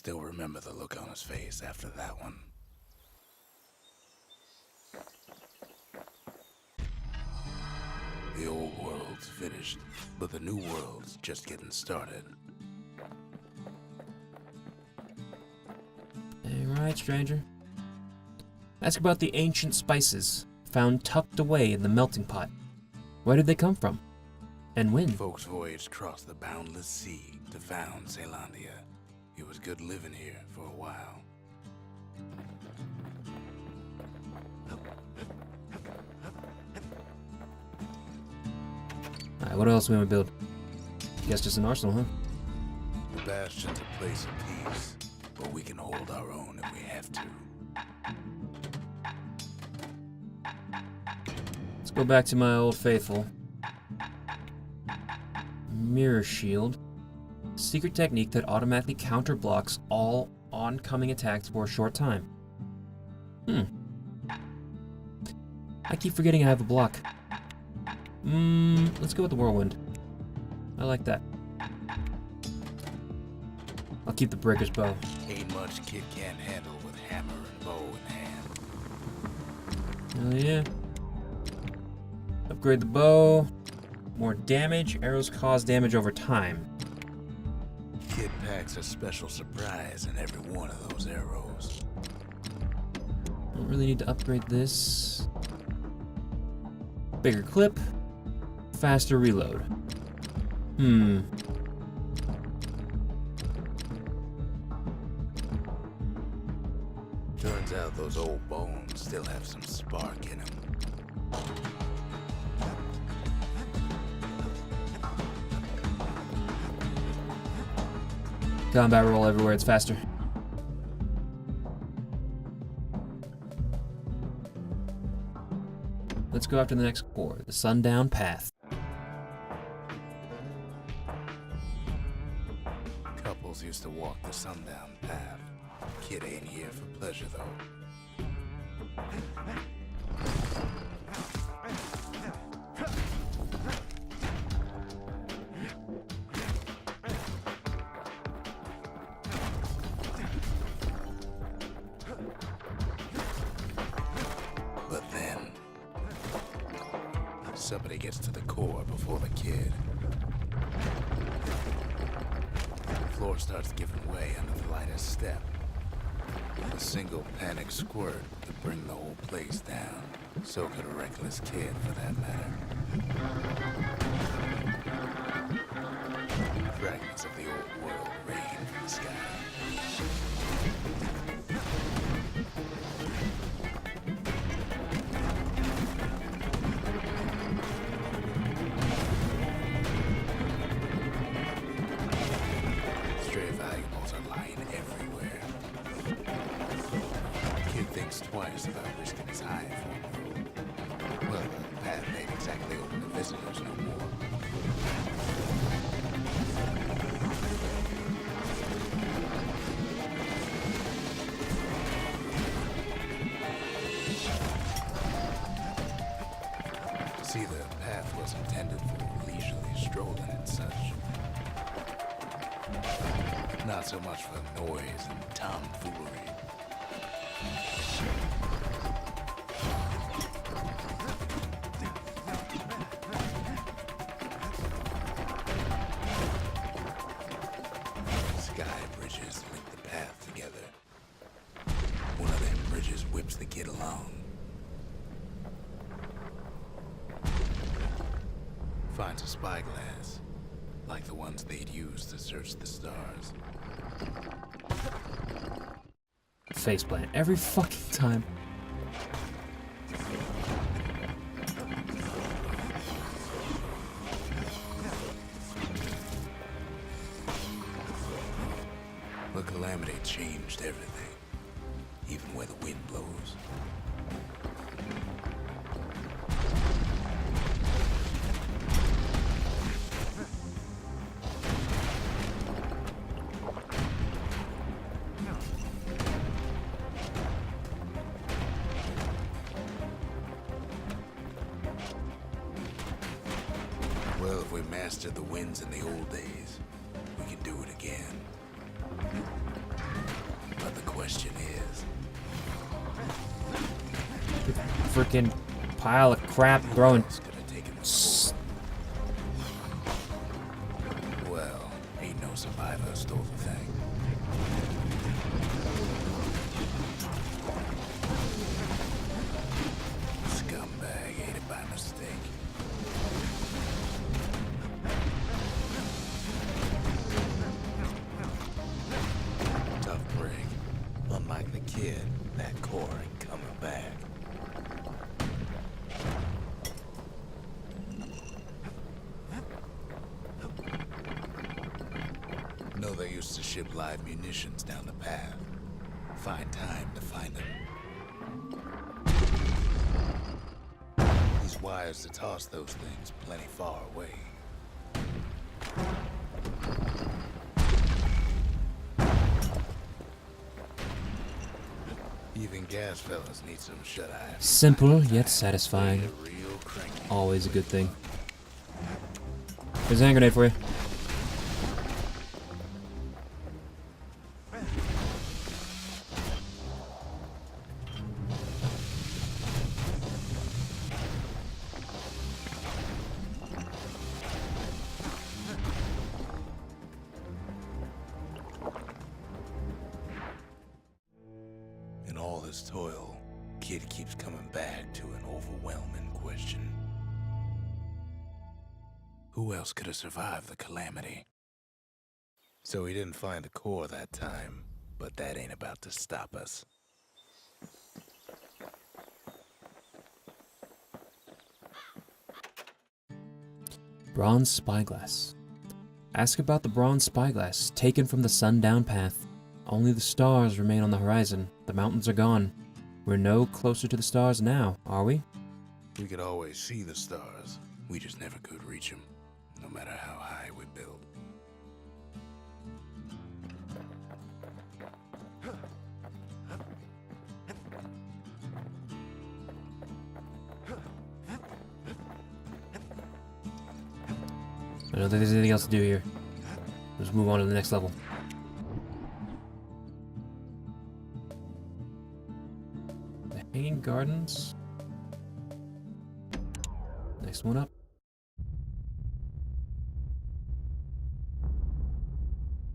still remember the look on his face after that one. The old world's finished, but the new world's just getting started. Alright, stranger. Ask about the ancient spices found tucked away in the melting pot. Where did they come from? And when? Folks voyaged across the boundless sea to found Caelondia. It was good living here for a while. Alright, what else we want to build? Guess just an arsenal, huh? The Bastion's a place of peace, but we can hold our own if we have to. Let's go back to my old faithful. Mirror shield. Secret technique that automatically counter-blocks all oncoming attacks for a short time. I keep forgetting I have a block. Let's go with the whirlwind. I like that. I'll keep the breaker's bow. Ain't much kid can't handle with hammer and bow in hand. Oh yeah. Upgrade the bow. More damage. Arrows cause damage over time. Kid packs a special surprise in every one of those arrows. Don't really need to upgrade this. Bigger clip. Faster reload. Turns out those old bones still have some spark in them. Combat roll everywhere, it's faster. Let's go after the next core, the Sundown Path. Couples used to walk the sundown path. Kid ain't here for pleasure, though. But then, somebody gets to the core before the kid. The floor starts giving way under the lightest step. A single panic squirt could bring the whole place down. So could a reckless kid, for that matter. Fragments of the old world rain from the sky. Stray valuables are lying everywhere. Kid thinks twice about risking his hide for him. Well, the path ain't exactly open to visitors no more. See, the path was intended for leisurely strolling and such. Not so much for noise and tomfoolery. Sky bridges link the path together. One of them bridges whips the kid along. Finds a spyglass, like the ones they'd use to search the stars. Faceplant every fucking time. The calamity changed everything, even where the wind blows. Well, if we mastered the winds in the old days, we can do it again. freaking pile of crap throwing. Well, ain't no survivor stole the thing. Scumbag ate it by mistake. Tough break. Unlike the kid, that core ain't coming back. Know they used to ship live munitions down the path. Find time to find them. These wires to toss those things plenty far away. Even gas fellas need some shut-eye. Simple yet satisfying. Real cranky. Always a good thing. There's a hand grenade for you. In all this toil, Kid keeps coming back to an overwhelming question. Who else could have survived the calamity? So he didn't find the core that time, but that ain't about to stop us. Bronze spyglass. Ask about the bronze spyglass taken from the sundown path. Only the stars remain on the horizon. The mountains are gone. We're no closer to the stars now, are we? We could always see the stars. We just never could reach them, no matter how high we built. I don't think there's anything else to do here. Let's move on to the next level. The Hanging Gardens. Next one up.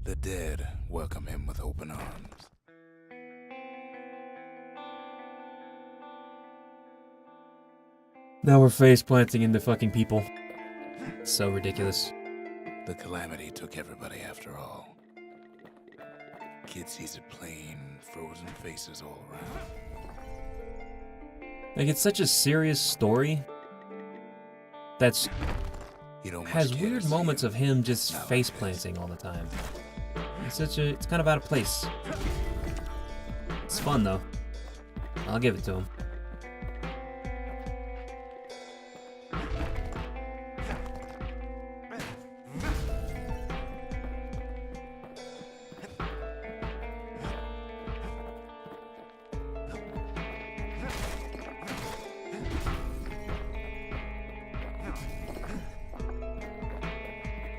The dead welcome him with open arms. Now we're face planting into fucking people. So ridiculous. The calamity took everybody after all. Kid sees it plain, frozen faces all around. Like, it's such a serious story that's You don't has much care weird to see moments him. of him just Not like face this. planting all the time. It's kind of out of place. It's fun though. I'll give it to him.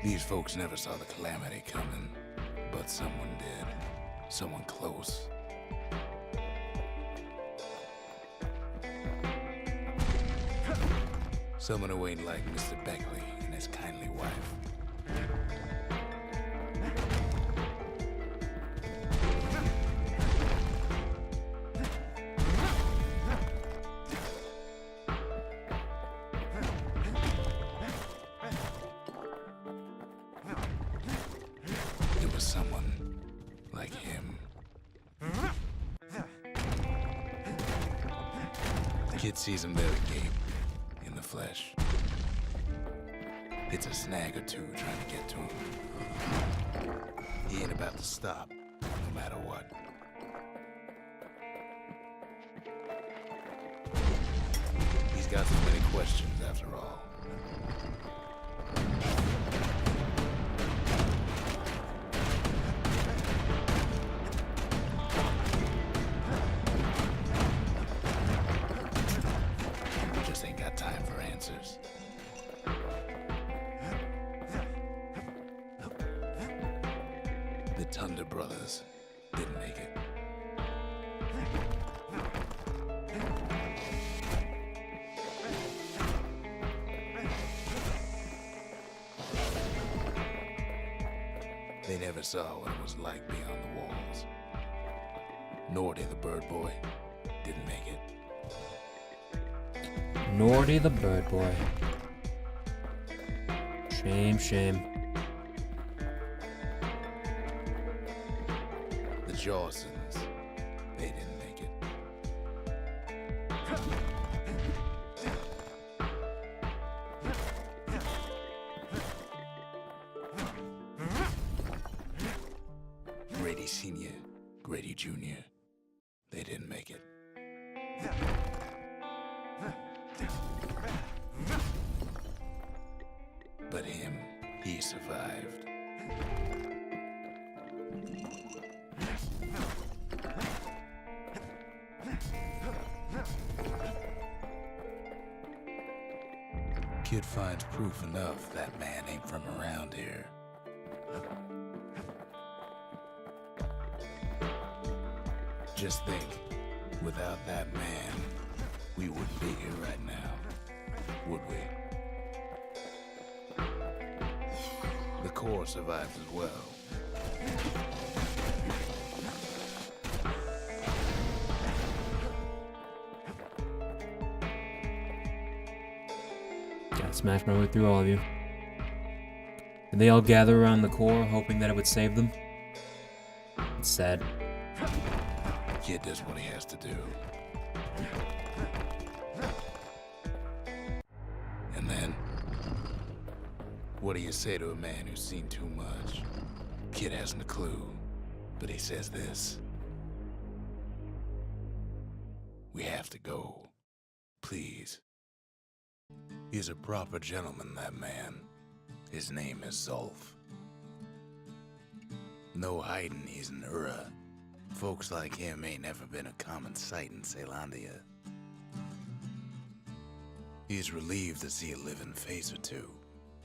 These folks never saw the calamity coming, but someone did. Someone close. Someone who ain't like Mr. Beckley and his kindly wife. It was someone like him. The kid sees him there agape, in the flesh. It's a snag or two trying to get to him. He ain't about to stop, no matter what. He's got so many questions after all. Just ain't got time for answers. The Thunder brothers didn't make it. never saw what it was like beyond the walls. Nordy the bird boy didn't make it. Nordy the bird boy. Shame, shame. The Jawsons, they didn't make it. Grady Sr., Grady Jr., they didn't make it. But him, he survived. Kid finds proof enough that man ain't from around here. Just think, without that man, we wouldn't be here right now, would we? The core survived as well. Gotta smash my way through all of you. And they all gather around the core, hoping that it would save them. It's sad. Kid does what he has to do. And then, what do you say to a man who's seen too much? Kid hasn't a clue, but he says this. We have to go. Please. He's a proper gentleman, that man. His name is Zulf. No hiding he's an Ura. Folks like him ain't never been a common sight in Caelondia. He's relieved to see a living face or two.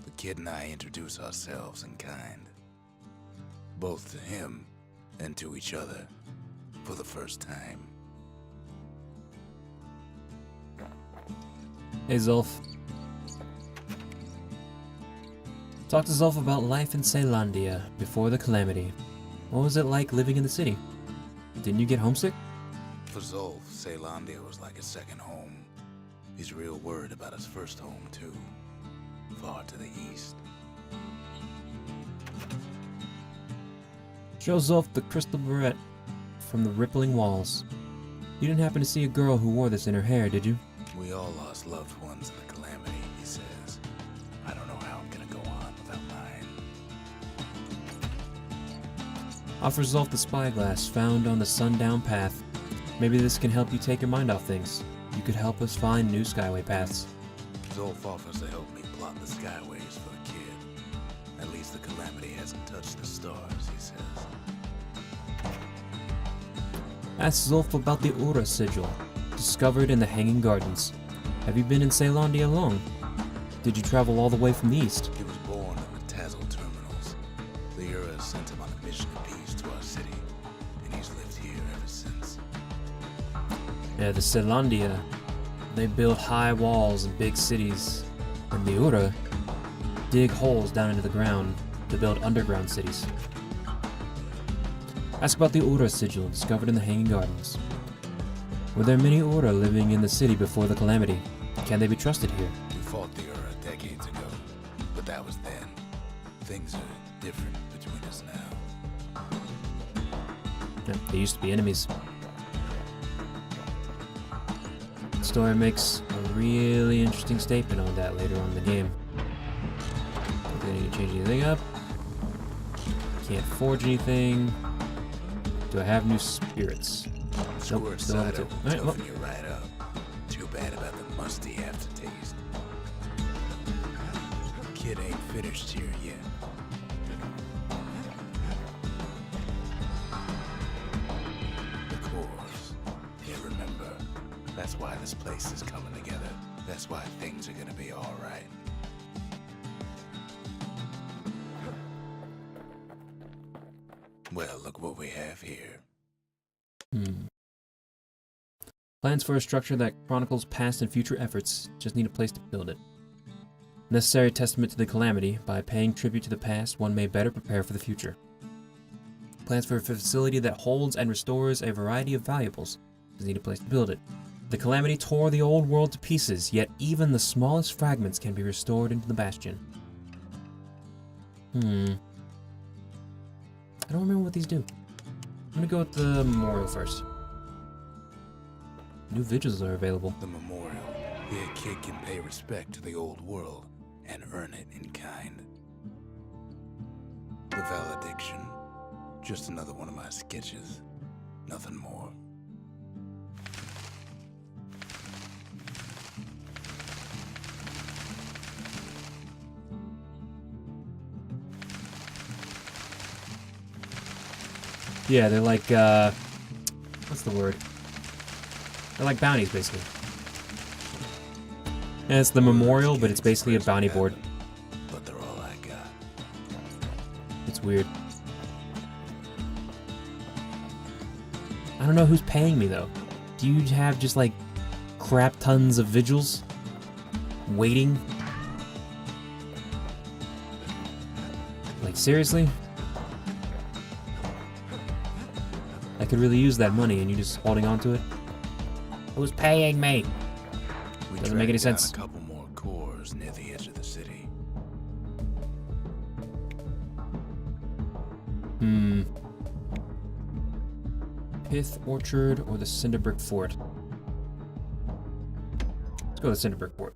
The kid and I introduce ourselves in kind. Both to him and to each other for the first time. Hey, Zulf. Talk to Zulf about life in Caelondia before the Calamity. What was it like living in the city? Didn't you get homesick? For Zulf, Caelondia was like a second home. He's real worried about his first home, too. Far to the east. Show Zulf the crystal barrette from the rippling walls. You didn't happen to see a girl who wore this in her hair, did you? We all lost loved ones in the Calamity, he says. I don't know how I'm gonna go on without mine. Offer Zulf the spyglass found on the sundown path. Maybe this can help you take your mind off things. You could help us find new skyway paths. Zulf offers to help me plot the skyways for the kid. At least the Calamity hasn't touched the stars, he says. Ask Zulf about the Ura sigil, discovered in the Hanging Gardens. Have you been in Caelondia long? Did you travel all the way from the east? He was born in the Tazzle terminals. The Ura sent him on a mission of peace to our city, and he's lived here ever since. Yeah, the Caelondia, they build high walls and big cities, and the Ura dig holes down into the ground to build underground cities. Ask about the Ura sigil discovered in the Hanging Gardens. Were there many Ura living in the city before the Calamity? Can they be trusted here? We fought the Ura decades ago, but that was then. Things are different between us now. Yeah, they used to be enemies. The story makes a really interesting statement on that later on in the game. Don't think I need to change anything up. Can't forge anything. Do I have new spirits? Squirt still have cider to. will Alright, well. toughen you right up. Too bad about the musty aftertaste. Kid ain't finished here yet. The cores. Yeah, remember. That's why this place is coming together. That's why things are gonna be alright. Well, look what we have here. Plans for a structure that chronicles past and future efforts. Just need a place to build it. Necessary testament to the Calamity. By paying tribute to the past, one may better prepare for the future. Plans for a facility that holds and restores a variety of valuables. Just need a place to build it. The calamity tore the old world to pieces, yet even the smallest fragments can be restored into the Bastion. I don't remember what these do. I'm gonna go with the memorial first. New vigils are available. The memorial. Here a kid can pay respect to the old world and earn it in kind. The valediction. Just another one of my sketches. Nothing more. Yeah, they're like, what's the word? They're like bounties, basically. And it's the memorial, but it's basically a bounty board. But they're all I got. It's weird. I don't know who's paying me, though. Do you have just, like, crap tons of vigils? Waiting? Like, seriously? I could really use that money, and you just holding on to it? Who's paying me? Doesn't make any sense. A couple more cores near the edge of the city. Pith Orchard or the Cinderbrick Fort? Let's go to the Cinderbrick Fort.